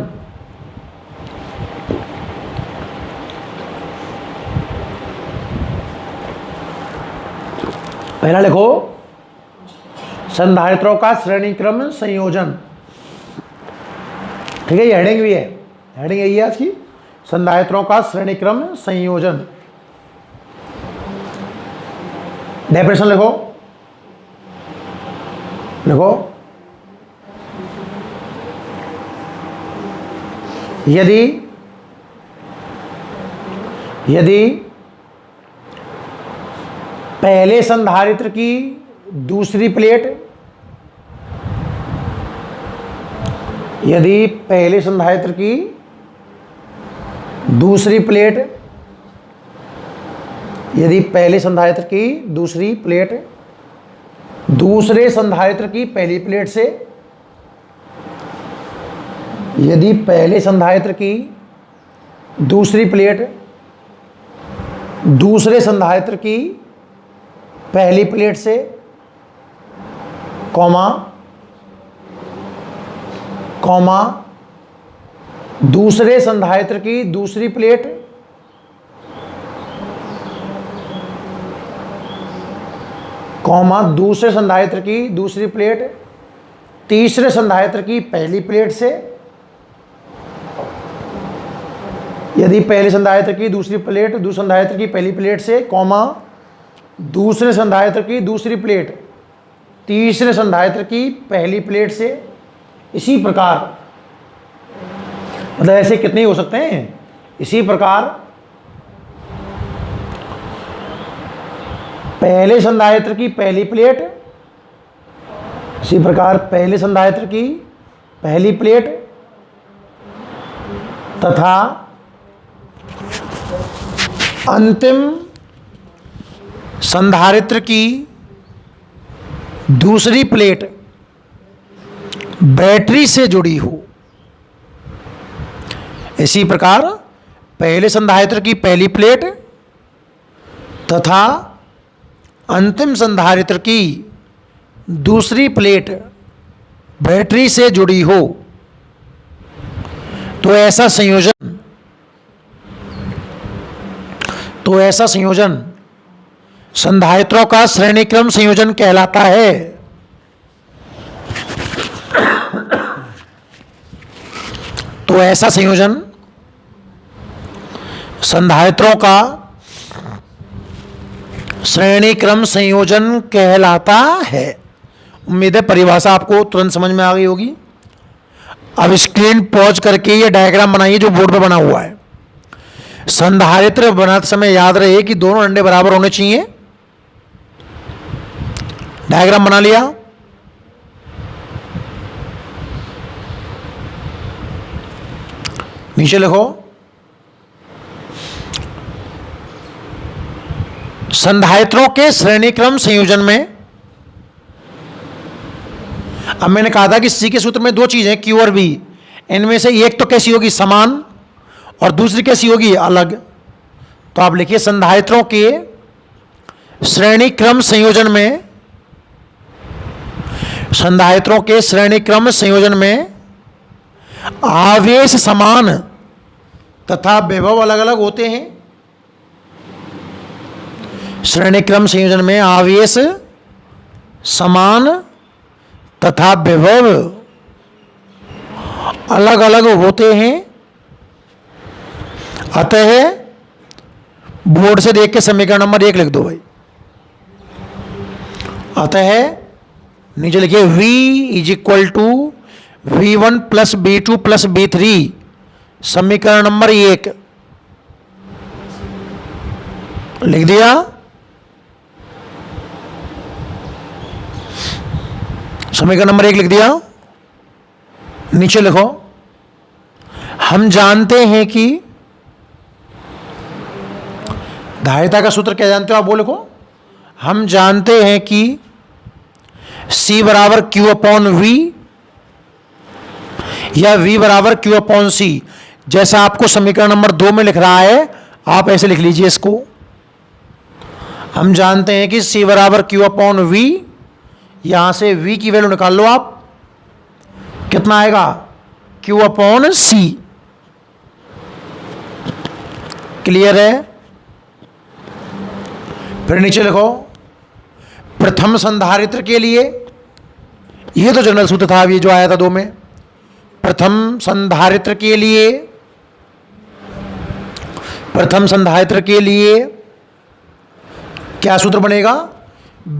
पहला लिखो संधारित्रों का श्रेणी क्रम संयोजन। ठीक है, ये हेडिंग भी है, हेडिंग यही है आज की, संधारित्रों का श्रेणी क्रम संयोजन। डेफिनेशन लिखो, लिखो, यदि पहले संधारित्र की दूसरी प्लेट, यदि पहले संधारित्र की दूसरी प्लेट, यदि पहले संधारित्र की दूसरी प्लेट दूसरे संधारित्र की पहली प्लेट से, यदि पहले संधारित्र की दूसरी प्लेट दूसरे संधारित्र की पहली प्लेट से, कॉमा कॉमा दूसरे संधारित्र की दूसरी प्लेट कॉमा दूसरे संधारित्र की दूसरी प्लेट तीसरे संधारित्र की पहली प्लेट से, यदि पहले संधारित्र की दूसरी प्लेट दूसरे संधारित्र की पहली प्लेट से, कॉमा दूसरे संधारित्र की दूसरी प्लेट तीसरे संधारित्र की पहली प्लेट से। इसी प्रकार, मतलब ऐसे कितने ही हो सकते हैं, इसी प्रकार पहले संधारित्र की पहली प्लेट, इसी प्रकार पहले संधारित्र की पहली प्लेट तथा अंतिम संधारित्र की दूसरी प्लेट बैटरी से जुड़ी हो। इसी प्रकार पहले संधारित्र की पहली प्लेट तथा अंतिम संधारित्र की दूसरी प्लेट बैटरी से जुड़ी हो तो ऐसा संयोजन संधारित्रों का श्रेणीक्रम संयोजन कहलाता है। तो ऐसा संयोजन संधारित्रों का श्रेणीक्रम संयोजन कहलाता है। उम्मीद है परिभाषा आपको तुरंत समझ में आ गई होगी। अब स्क्रीन पॉज करके ये डायग्राम बनाइए जो बोर्ड पे बना हुआ है। संधारित्र बनाते समय याद रहे कि दोनों डंडे बराबर होने चाहिए। डायग्राम बना लिया। नीचे लिखो संधारित्रों के श्रेणीक्रम संयोजन में। अब मैंने कहा था कि सी के सूत्र में दो चीजें क्यू और बी, इनमें से एक तो कैसी होगी समान और दूसरी कैसी होगी अलग। तो आप लिखिए संधारित्रों के श्रेणीक्रम संयोजन में, संधारित्रों के श्रेणीक्रम संयोजन में आवेश समान तथा विभव अलग अलग होते हैं। श्रेणीक्रम संयोजन में आवेश समान तथा विभव अलग अलग होते हैं। अतः बोर्ड से देख के समीकरण नंबर 1 लिख दो भाई। अतः नीचे लिखिए V is equal to V1 plus B2 plus B3, समीकरण नंबर 1 लिख दिया। समीकरण नंबर 1 लिख दिया। नीचे लिखो हम जानते हैं कि धारिता का सूत्र क्या जानते हो आप वो लिखो। हम जानते हैं कि C बराबर Q अपॉन V या V बराबर Q अपॉन C। जैसा आपको समीकरण नंबर 2 में लिख रहा है आप ऐसे लिख लीजिए इसको। हम जानते हैं कि C बराबर Q अपॉन V, यहां से V की वैल्यू निकाल लो आप, कितना आएगा Q अपॉन C। क्लियर है। फिर नीचे लिखो प्रथम संधारित्र के लिए, ये तो जनरल सूत्र था अभी जो आया था 2 में। प्रथम संधारित्र के लिए, प्रथम संधारित्र के लिए क्या सूत्र बनेगा?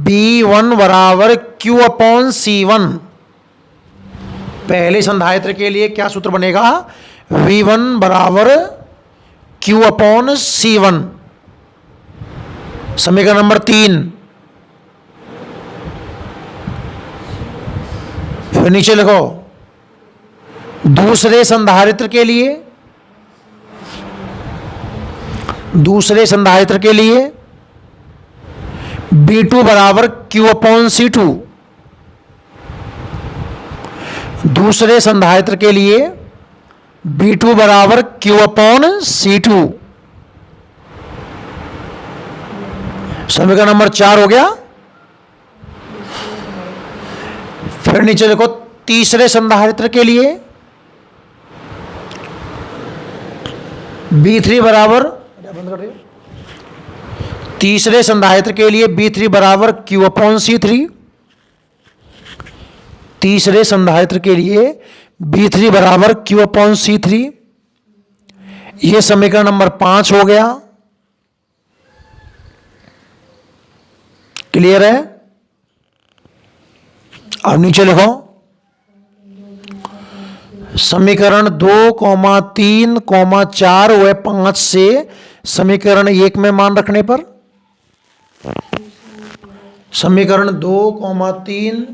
B1 बराबर Q अपॉन C1। पहले संधारित्र के लिए क्या सूत्र बनेगा? V1 बराबर Q अपॉन C1। समीकरण नंबर 3। फिर नीचे लिखो दूसरे संधारित्र के लिए, दूसरे संधारित्र के लिए B2 बराबर Q अपॉन C2। दूसरे संधारित्र के लिए B2 बराबर Q अपॉन C2। समीकरण नंबर 4 हो गया। फिर नीचे देखो तीसरे संधारित्र के लिए B3 बराबर, बंद कर दियो, तीसरे संधारित्र के लिए B3 बराबर Q अपॉन C3। तीसरे संधारित्र के लिए B3 बराबर Q अपॉन C3। यह समीकरण नंबर 5 हो गया। क्लियर है। अब नीचे लिखो समीकरण 2, 3, 4 व 5 से समीकरण 1 में मान रखने पर, समीकरण 2, 3,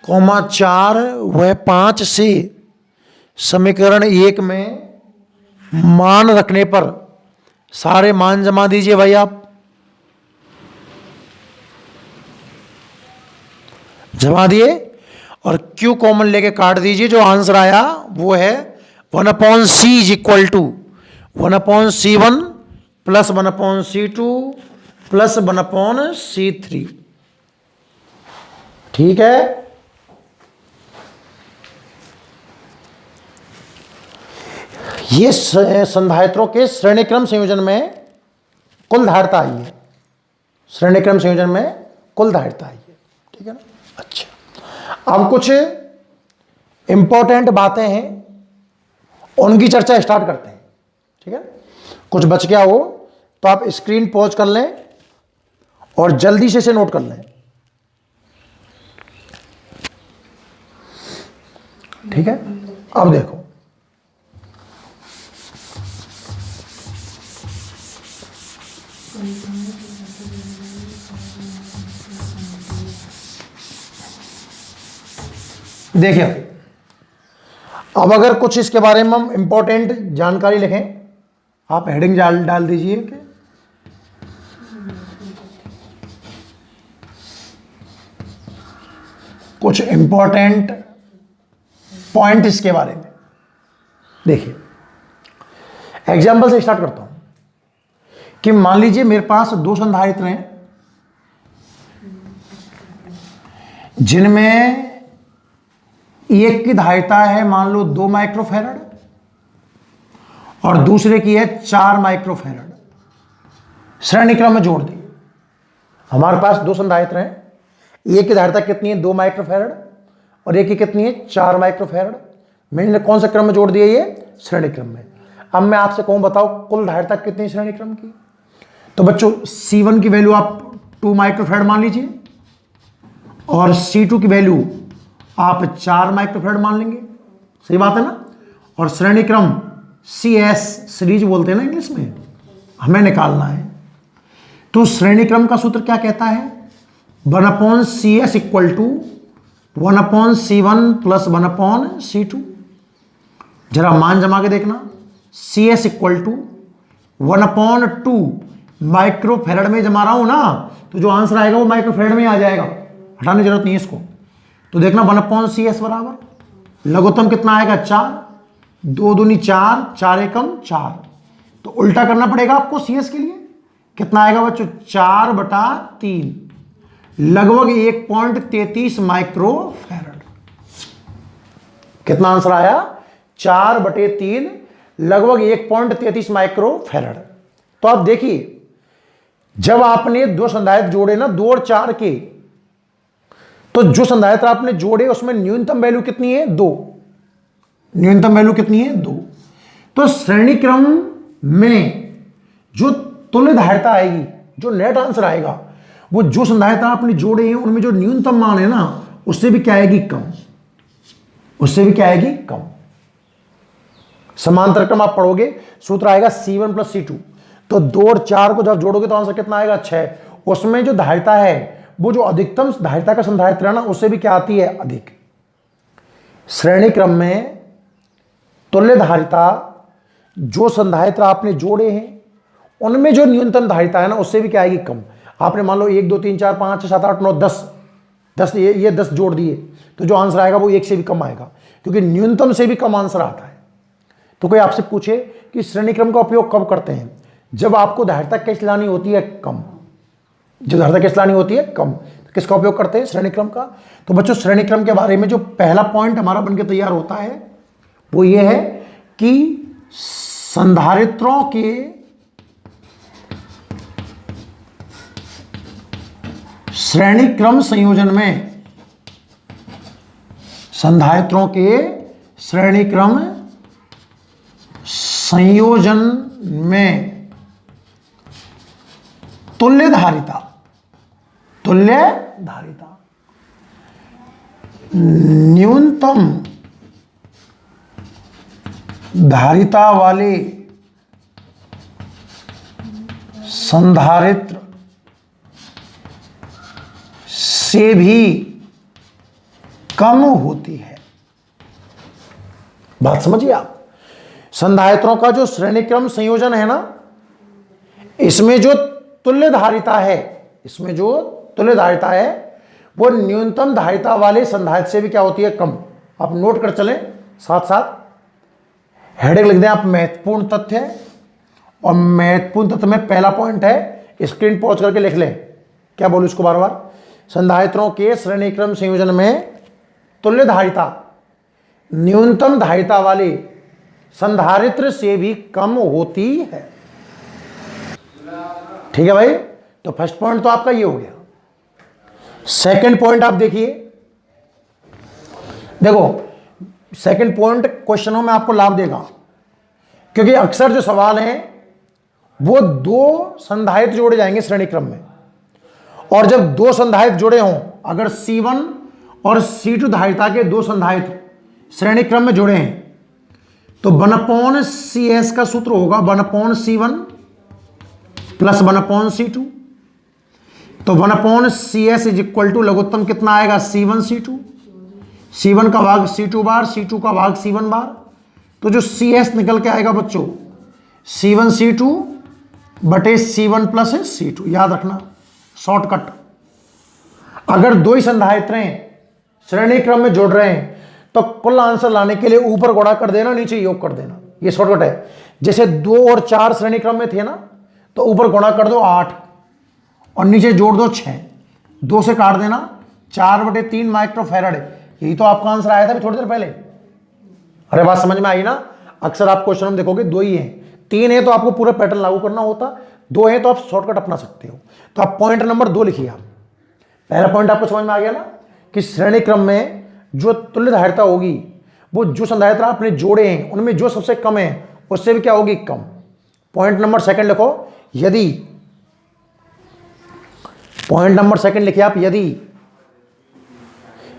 4 व 5 से समीकरण 1 में मान रखने पर सारे मान जमा दीजिए भाई आप। जमा दिए और Q कॉमन लेके काट दीजिए, जो आंसर आया वो है 1/c is equal to 1/c1 plus 1/c2 plus 1/c3। ठीक है, ये संधारित्रों के श्रेणीक्रम संयोजन में कुल धारिता आई है, श्रेणीक्रम संयोजन में कुल धारिता आई है। ठीक है ना। अच्छा, अब कुछ इंपॉर्टेंट बातें हैं, उनकी चर्चा स्टार्ट करते हैं। ठीक है, कुछ बच गया हो तो आप स्क्रीन पॉज कर लें और जल्दी से इसे नोट कर लें। ठीक है, अब देखो, देखिए अब अगर कुछ इसके बारे में हम इंपॉर्टेंट जानकारी लिखें, आप हेडिंग डाल दीजिए कि कुछ इंपॉर्टेंट पॉइंट इसके बारे में। देखिए, एग्जाम्पल से स्टार्ट करता हूं कि मान लीजिए मेरे पास दो संधारित्र हैं जिनमें एक की धारिता है मान लो 2 माइक्रोफैरड और दूसरे की है 4 माइक्रोफैरड। श्रेणी क्रम में जोड़ दी। हमारे पास दो संधारित्र हैं, एक की धारिता कितनी है 2 माइक्रोफैरड और एक की कितनी है 4 माइक्रोफैरड। मैंने कौन सा क्रम में जोड़ दिया? ये श्रेणी क्रम में। अब मैं आपसे कहूं बताओ कुल धारिता कितनी श्रेणी क्रम की? तो बच्चों C1 की वैल्यू आप 2 माइक्रोफैरड मान लीजिए और C2 की वैल्यू आप 4 माइक्रोफैरड मान लेंगे। सही बात है ना। और श्रेणी क्रम CS सीरीज बोलते हैं ना इंग्लिश में, हमें निकालना है। तो श्रेणी क्रम का सूत्र क्या कहता है? 1/CS equal to 1/C1 plus 1/C2। जरा मान जमा के देखना। CS इक्वल टू 1/2 माइक्रोफैरड में जमा रहा हूं ना, तो जो आंसर आएगा वो माइक्रोफैरड में आ जाएगा, हटाने की जरूरत नहीं है इसको। तो देखना 1/CS बराबर लघुत्तम कितना आएगा 4, 2 दूनी 4, 4 एकम 4। तो उल्टा करना पड़ेगा आपको CS के लिए। कितना आएगा बच्चों? 4/3 लगभग 1.33 माइक्रोफैरड। कितना आंसर आया? 4/3 लगभग 1.33 माइक्रोफैरड। तो आप देखिए, जब आपने दो संधारित्र जोड़े ना 2 और 4 के, तो जो संधारित्र आपने जोड़े उसमें न्यूनतम वैल्यू कितनी है? 2। न्यूनतम वैल्यू कितनी है? 2। तो श्रेणी क्रम में जो तुल्य धारिता आएगी, जो नेट आंसर आएगा, वो जो संधारित्र आपने जोड़े हैं उनमें जो न्यूनतम मान है ना, उससे भी क्या आएगी? कम। उससे भी क्या आएगी? कम। समांतर क्रम आप पढ़ोगे, सूत्र आएगा C1 प्लस C2। तो 2 और 4 को जब जोड़ोगे तो आंसर कितना आएगा? 6। उसमें जो धारिता है वो जो अधिकतम धारिता का संधारित्र है ना, उससे भी क्या आती है? अधिक। श्रेणी क्रम में तुल्य धारिता जो संधारित्र आपने जोड़े हैं उनमें जो न्यूनतम धारिता है ना, उससे भी क्या आएगी? कम। आपने मान लो 1 2 3 4 5 6 7 8 9 10 ये 10 जोड़ दिए, तो जो आंसर आएगा वो 1 से भी कम आएगा, क्योंकि न्यूनतम से भी कम आंसर आता है। तो कोई आपसे पूछे कि श्रेणी क्रम का उपयोग कब करते हैं? जब आपको धारिता कैसे लानी होती है? कम। जब धारिता कैसे लानी होती है? कम। तो किसका उपयोग करते हैं? श्रेणी क्रम का। तो बच्चों, श्रेणी क्रम के बारे में जो पहला पॉइंट हमारा बनकर तैयार होता है वो ये है कि संधारित्रों के श्रेणी क्रम संयोजन में, संधारित्रों के श्रेणी क्रम संयोजन में तुल्य धारिता न्यूनतम धारिता वाले संधारित्र से भी कम होती है। बात समझिए आप। संधारित्रों का जो श्रेणी क्रम संयोजन है ना, इसमें जो तुल्य धारिता है, वो न्यूनतम धारिता वाले संधारित्र से भी क्या होती है, कम। आप नोट कर चलें साथ साथ, हेडिंग लिख दें आप महत्वपूर्ण तथ्य, और महत्वपूर्ण तथ्य में पहला पॉइंट है, स्क्रीन पॉज करके लिख लें, क्या बोलूं इसको बार बार, संधारित्रों के श्रेणीक्रम संयोजन में तुल्य धारिता न्यूनतम धारिता वाले संधारित्र से भी कम होती है। ठीक है भाई, तो फर्स्ट पॉइंट तो आपका ये हो गया। सेकंड पॉइंट आप देखिए, देखो सेकंड पॉइंट क्वेश्चनों में आपको लाभ देगा, क्योंकि अक्सर जो सवाल हैं वो दो संधारित्र जोड़े जाएंगे श्रेणी क्रम में, और जब दो संधारित्र जुड़े हों, अगर C1 और C2 धारिता के दो संधारित्र श्रेणी क्रम में जुड़े हैं, तो 1/CS का सूत्र होगा 1/C1 प्लस 1/C2। तो 1/CS इज इक्वल टू लघुत्तम कितना आएगा, C1 C2, C1 का भाग C2 बार, C2 का भाग C1 बार। तो जो CS निकल के आएगा बच्चों, C1 C2 बटे C1 प्लस C2, याद रखना शॉर्टकट। अगर दो ही संधारित्र श्रेणी क्रम में जोड़ रहे हैं तो कुल आंसर लाने के लिए ऊपर गुणा कर देना, नीचे योग कर देना, ये शॉर्टकट है। जैसे 2 और 4 श्रेणी क्रम में थे ना, तो ऊपर गुणा कर दो 8 और नीचे जोड़ दो 6, 2 से काट देना 4/3 माइक्रोफैराड। यही तो आपका आंसर आया था थोड़ी देर पहले। अरे बात समझ में आई ना। अक्सर आप क्वेश्चन में देखोगे 2 ही हैं, 3 है तो आपको पूरा पैटर्न लागू करना होता, 2 है तो आप शॉर्टकट अपना सकते हो। तो आप पॉइंट नंबर 2 लिखिए। आप पहला पॉइंट आपको समझ में आ गया ना, कि श्रेणी क्रम में जो तुल्य धारिता होगी, वो जो संधारित्र आपने जोड़े हैं उनमें जो सबसे कम है उससे भी क्या होगी, कम। पॉइंट नंबर सेकंड लिखो, यदि, पॉइंट नंबर सेकंड लिखिए आप, यदि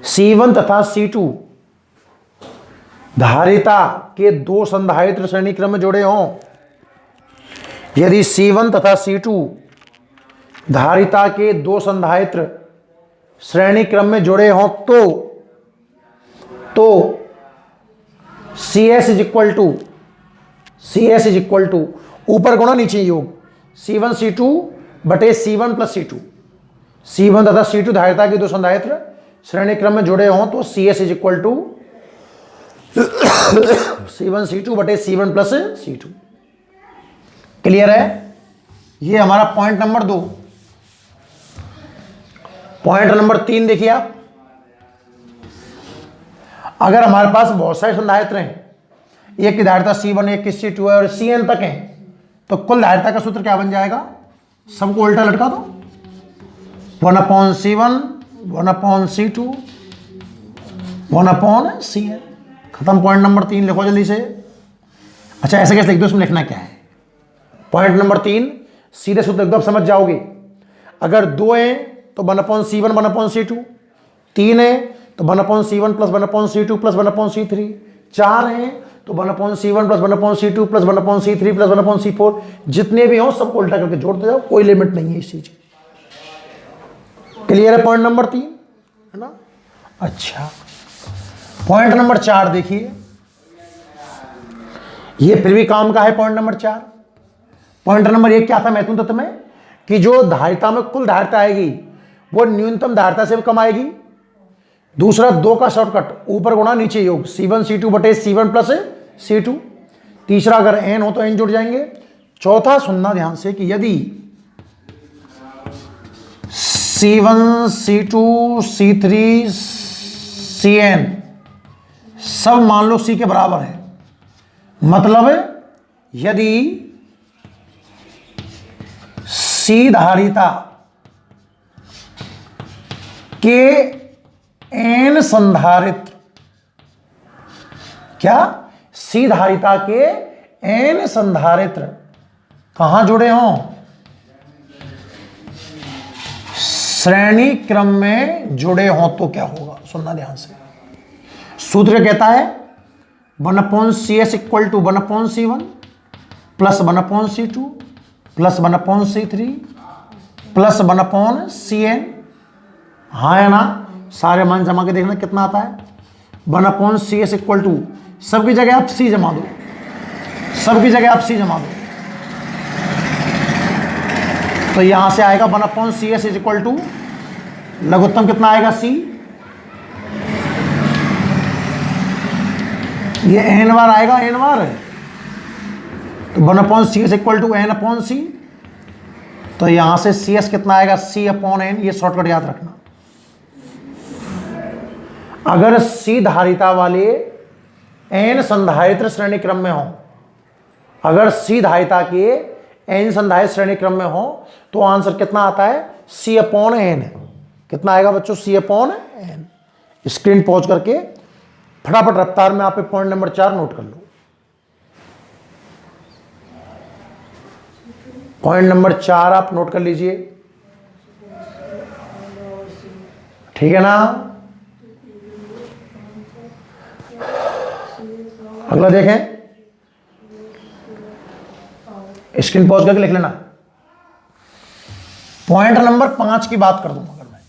C1 तथा C2 धारिता के दो संधारित्र श्रेणी क्रम में जुड़े हों, यदि C1 तथा C2 धारिता के दो संधारित्र श्रेणी क्रम में जुड़े हों, तो CS इज इक्वल टू ऊपर गुणा नीचे योग C1 C2 बटे C1 प्लस C2। C1 तथा C2 धारिता के दो संधारित्र श्रेणी क्रम में जुड़े हों तो CS is equal to C1 C2 बटे C1 प्लस C2। क्लियर है? ये हमारा पॉइंट नंबर 2। पॉइंट नंबर 3 देखिए आप, अगर हमारे पास बहुत सारे संधारित्र हैं, एक की धारिता C1 एक की C2 है और Cn तक है, तो कुल धारिता का सूत्र क्या बन जाएगा, सबको उल्टा लटका दो, 1/C1 1/C2 1/Cn। खत्म। पॉइंट नंबर 3 लिखो जल्दी से। अच्छा ऐसे कैसे लिख दो, इसमें लिखना क्या है। पॉइंट नंबर 3 सीधे सूत्र एकदम समझ जाओगे। अगर 2 है तो 1/C1 1/C2, 3 है तो 1/C1 plus 1/C2 plus 1/C3, 4 है तो 1/C1 plus 1/C2 plus 1/C3 plus 1/C4, जितने भी हो सबको उल्टा करके जोड़ते जाओ, कोई लिमिट नहीं है इस चीज की। क्लियर है पॉइंट नंबर 3, है ना। अच्छा पॉइंट नंबर 4 देखिए, ये फिर भी काम का है। पॉइंट नंबर 4, पॉइंट नंबर 1 क्या था महत्वपूर्ण तत्व में, कि जो धारिता में कुल धारिता आएगी वो न्यूनतम धारिता से भी कम आएगी। दूसरा 2 का शॉर्टकट, ऊपर गुणा नीचे योग C1 C2 बटे C1 प्लस C2। तीसरा अगर n हो तो n जुड़ जाएंगे। चौथा सुनना ध्यान से, कि यदि C1 C2 C3 Cn सब मान लो C के बराबर है, मतलब यदि C धारिता के n संधारित्र, क्या C धारिता के n संधारित्र कहां जुड़े हों, श्रेणी क्रम में जुड़े हों, तो क्या होगा, सुनना ध्यान से। सूत्र कहता है 1/CS equal to 1/C1 plus 1/C2 plus 1/C3 plus 1/Cn। हाँ या ना, सारे मान जमा के देखना कितना आता है। 1/CS इक्वल टू, सबकी जगह आप C जमा दो, सबकी जगह आप C जमा दो, तो यहां से आएगा 1/CS इज इक्वल टू लघुत्तम कितना आएगा C, ये n बार आएगा, n बार, तो 1/c is equal to n/c, तो यहां से CS कितना आएगा C/n, ये शॉर्टकट याद रखना। अगर C धारिता वाले n संधारित्र श्रेणी क्रम में हो, अगर C धारिता के n संधारित्र श्रेणी क्रम में हो तो आंसर कितना आता है C/n, कितना आएगा बच्चों C/n। स्क्रीन पॉज करके फटाफट रफ्तार में आप पॉइंट नंबर 4 नोट कर लो। पॉइंट नंबर 4 आप नोट कर लीजिए, ठीक है ना। अगला देखें, स्क्रीन पॉज करके लिख लेना। पॉइंट नंबर 5 की बात कर दूं, अगर मैं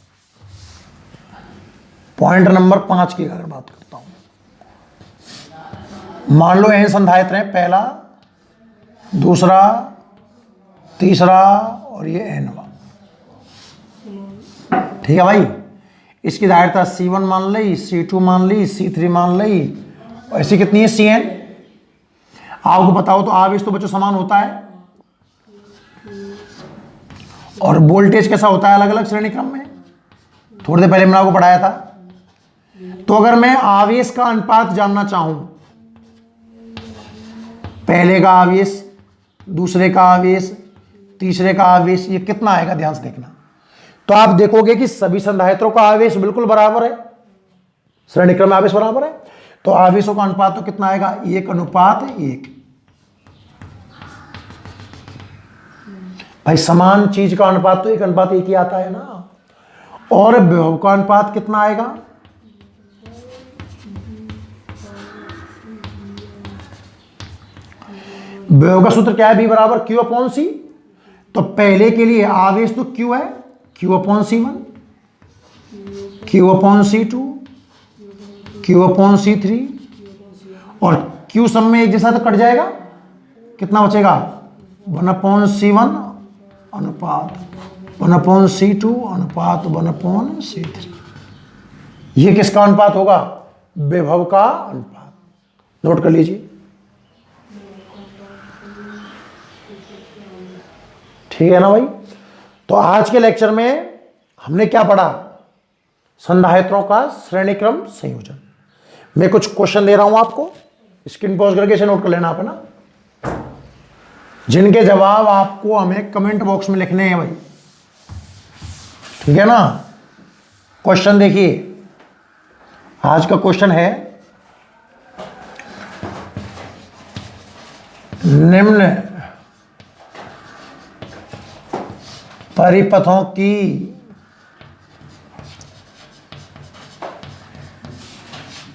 पॉइंट नंबर 5 की अगर बात करता हूं, मान लो n संधारित्र हैं, पहला, दूसरा, तीसरा और ये n-वा, ठीक है भाई। इसकी धारिता C1 मान ली, C2 मान ली, C3 मान ली, और ऐसी कितनी है Cn। आपको बताओ तो आवेश तो बच्चों समान होता है, और वोल्टेज कैसा होता है अलग अलग श्रेणी क्रम में, थोड़ी देर पहले मैंने आपको पढ़ाया था। तो अगर मैं आवेश का अनुपात जानना चाहूं, पहले का आवेश, दूसरे का आवेश, तीसरे का आवेश, ये कितना आएगा ध्यान से देखना। तो आप देखोगे कि सभी संधारित्रों का आवेश बिल्कुल बराबर है, श्रेणी क्रम में आवेश बराबर है, तो आवेशों का अनुपात तो कितना आएगा 1:1। भाई समान चीज का अनुपात तो 1:1 ही आता है ना। और विभव का अनुपात कितना आएगा, विभव का सूत्र क्या है, B बराबर Q/C। तो पहले के लिए आवेश तो Q है, Q/C1, Q/C2, Q/C3, और Q सब में एक जैसा तो कट जाएगा, कितना बचेगा 1/C1 अनुपात 1/C2 अनुपात 1/C3। ये किसका अनुपात होगा, विभव का अनुपात। नोट कर लीजिए, ठीक है ना भाई। तो आज के लेक्चर में हमने क्या पढ़ा, संधारित्रों का श्रेणी क्रम संयोजन। मैं कुछ क्वेश्चन दे रहा हूं आपको, स्क्रीन पॉज करके इसे नोट कर लेना आप, है ना, जिनके जवाब आपको हमें कमेंट बॉक्स में लिखने हैं भाई, ठीक है ना। क्वेश्चन देखिए, आज का क्वेश्चन है, निम्न परिपथों की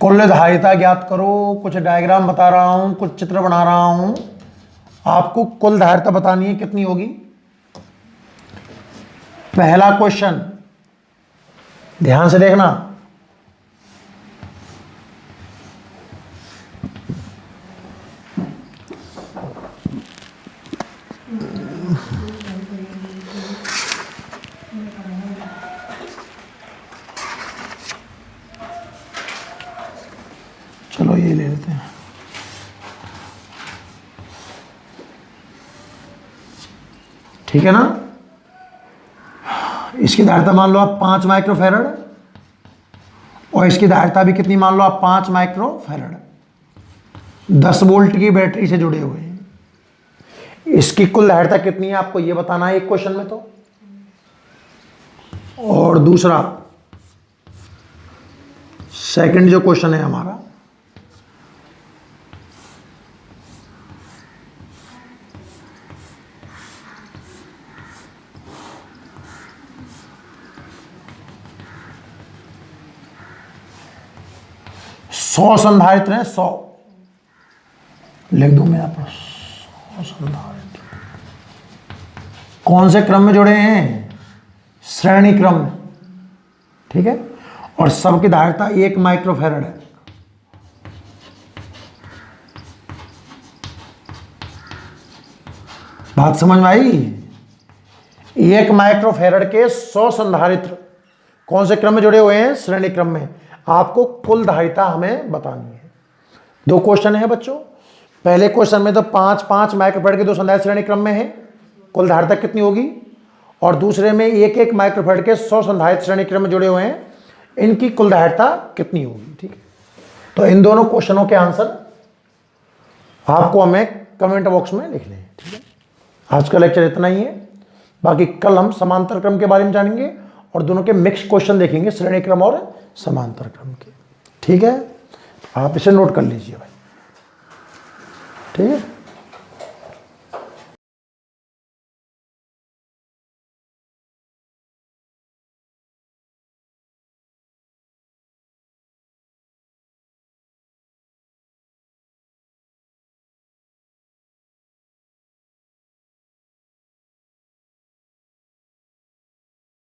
कुल धारिता ज्ञात करो। कुछ डायग्राम बता रहा हूं, कुछ चित्र बना रहा हूं, आपको कुल धारिता बतानी है कितनी होगी। पहला क्वेश्चन ध्यान से देखना, चलो ये ले लेते हैं। ठीक है ना। इसकी धारिता मान लो आप 5 माइक्रोफैरड, और इसकी धारिता भी कितनी मान लो आप 5 माइक्रोफैरड, 10 वोल्ट की बैटरी से जुड़े हुए हैं। इसकी कुल धारिता कितनी है आपको ये बताना है एक क्वेश्चन में तो। और दूसरा सेकंड जो क्वेश्चन है हमारा, सौ संधारित्र है, 100 लिख दूं मैं आप 100 संधारित्र कौन से क्रम में जुड़े हैं, श्रेणी क्रम में, ठीक है। और सबकी धारिता 1 माइक्रोफैरड है। बात समझ में आई। 1 माइक्रोफैरड के 100 संधारित्र कौन से क्रम में जुड़े हुए हैं? श्रेणी क्रम में। आपको कुल धारिता हमें बतानी है। 2 क्वेश्चन है बच्चों। पहले क्वेश्चन में तो 5-5 माइक्रोफैराड के 2 संधारित्र श्रेणी क्रम में है, कुल धारिता कितनी होगी? और दूसरे में 1-1 माइक्रोफैराड के 100 संधारित्र श्रेणी क्रम में जुड़े हुए हैं, इनकी कुल धारिता कितनी होगी? ठीक है, तो इन दोनों क्वेश्चनों के आंसर आपको हमें कमेंट बॉक्स में लिखने हैं। ठीक है, आज का लेक्चर इतना ही है। बाकी कल हम समांतर क्रम के बारे में जानेंगे और दोनों के मिक्स क्वेश्चन देखेंगे, श्रेणी क्रम और समांतर क्रम के। ठीक है, आप इसे नोट कर लीजिए भाई। ठीक है।